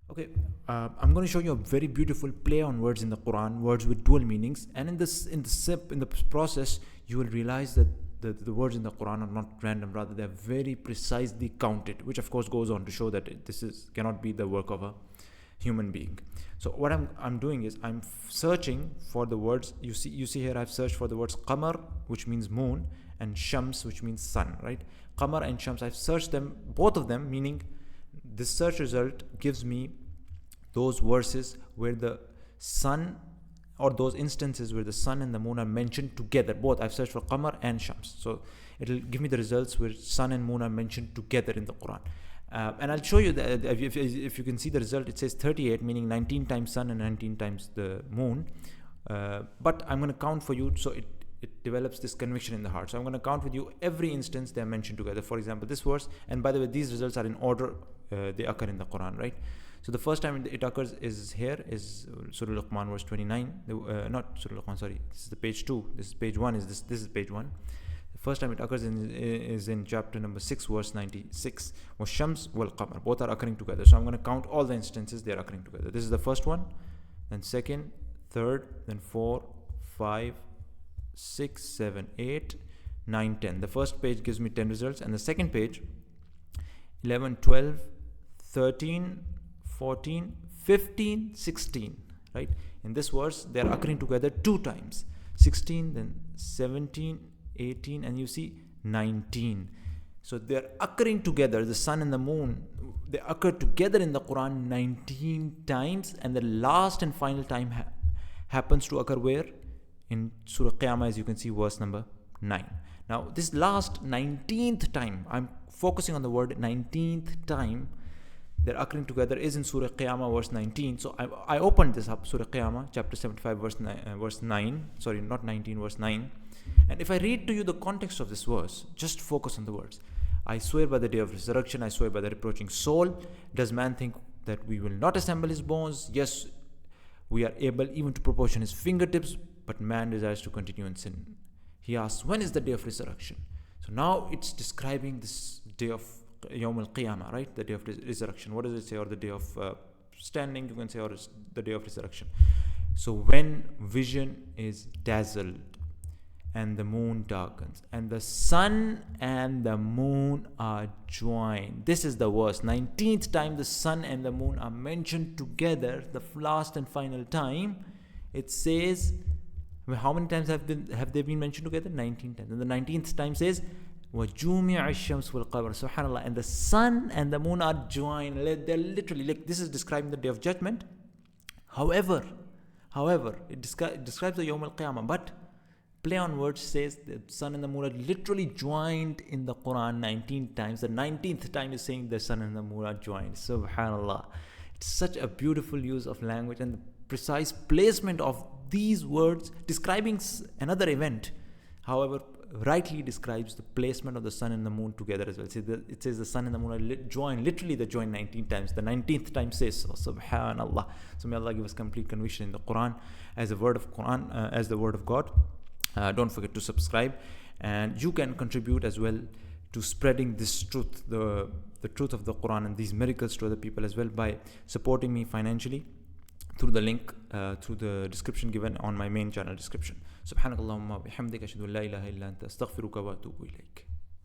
Okay, I'm going to show you a very beautiful play on words in the Quran, words with dual meanings, and in the process, you will realize that the words in the Quran are not random, rather they are very precisely counted, which of course goes on to show that cannot be the work of a human being. So what I'm doing is I'm searching for the words. You see here I've searched for the words Qamar, which means moon, and Shams, which means sun, right? Qamar and Shams, I've searched them, both of them, meaning this search result gives me those verses where the sun, or those instances where the sun and the moon are mentioned together. Both, I've searched for Qamar and Shams. So it'll give me the results where sun and moon are mentioned together in the Quran. And I'll show you that if you can see the result, it says 38, meaning 19 times sun and 19 times the moon. But I'm going to count for you, so it develops this conviction in the heart. So I'm going to count with you every instance they are mentioned together. For example, this verse, and by the way, these results are in order they occur in the Quran, right? So the first time it occurs is here, is Surah Luqman verse 29. Not Surah Luqman, sorry. This is the page 2. This is page 1. This is page 1. The first time it occurs is in chapter number 6, verse 96. وَالشَّمْسِ وَالْقَمَرِ. Both are occurring together. So I'm going to count all the instances they are occurring together. This is the first one, then second, third, then 4, 5, 6, 7, 8, 9, 10. The first page gives me 10 results, and the second page 11, 12, 13, 14, 15, 16, right? In this verse they are occurring together 2 times, 16, then 17, 18, and you see 19. So they are occurring together, the sun and the moon, they occur together in the Quran 19 times, and the last and final time happens to occur where? In Surah Qiyamah, as you can see, verse number 9. Now this last 19th time, I'm focusing on the word 19th time they're occurring together, is in Surah Qiyamah verse 19. So I opened this up, Surah Qiyamah chapter 75 verse 9, sorry, not 19, verse 9. And if I read to you the context of this verse, just focus on the words. I swear by the day of resurrection, I swear by the reproaching soul. Does man think that we will not assemble his bones? Yes, we are able even to proportion his fingertips, but man desires to continue in sin. He asks, when is the day of resurrection? So now it's describing this day of Yawm al-Qiyamah, right? The day of resurrection. What does it say? Or the day of standing, you can say, or the day of resurrection. So when vision is dazzled, and the moon darkens, and the sun and the moon are joined. This is the verse. 19th time the sun and the moon are mentioned together, the last and final time. It says, how many times have they been mentioned together? 19 times. And the 19th time says, وَجُمِعَ الشَّمْسُ وَالْقَمَرُ. Subhanallah. And the sun and the moon are joined. They're literally, like, this is describing the day of judgment. However, it describes the Yawm al-Qiyamah, but play on words says the sun and the moon are literally joined in the Quran 19 times. The 19th time is saying the sun and the moon are joined. Subhanallah. It's such a beautiful use of language, and the precise placement of these words describing another event, however, rightly describes the placement of the sun and the moon together as well. It says the sun and the moon are joined, literally they join 19 times. The 19th time says so. Subhanallah. So may Allah give us complete conviction in the Quran as the word of Quran, as the word of God. Don't forget to subscribe, and you can contribute as well to spreading this truth, the truth of the Quran and these miracles to other people as well, by supporting me financially through the link, through the description given on my main channel description. Subhanakallahumma bihamdika ashhadu an la ilaha illa anta astaghfiruka wa atubu ilaik.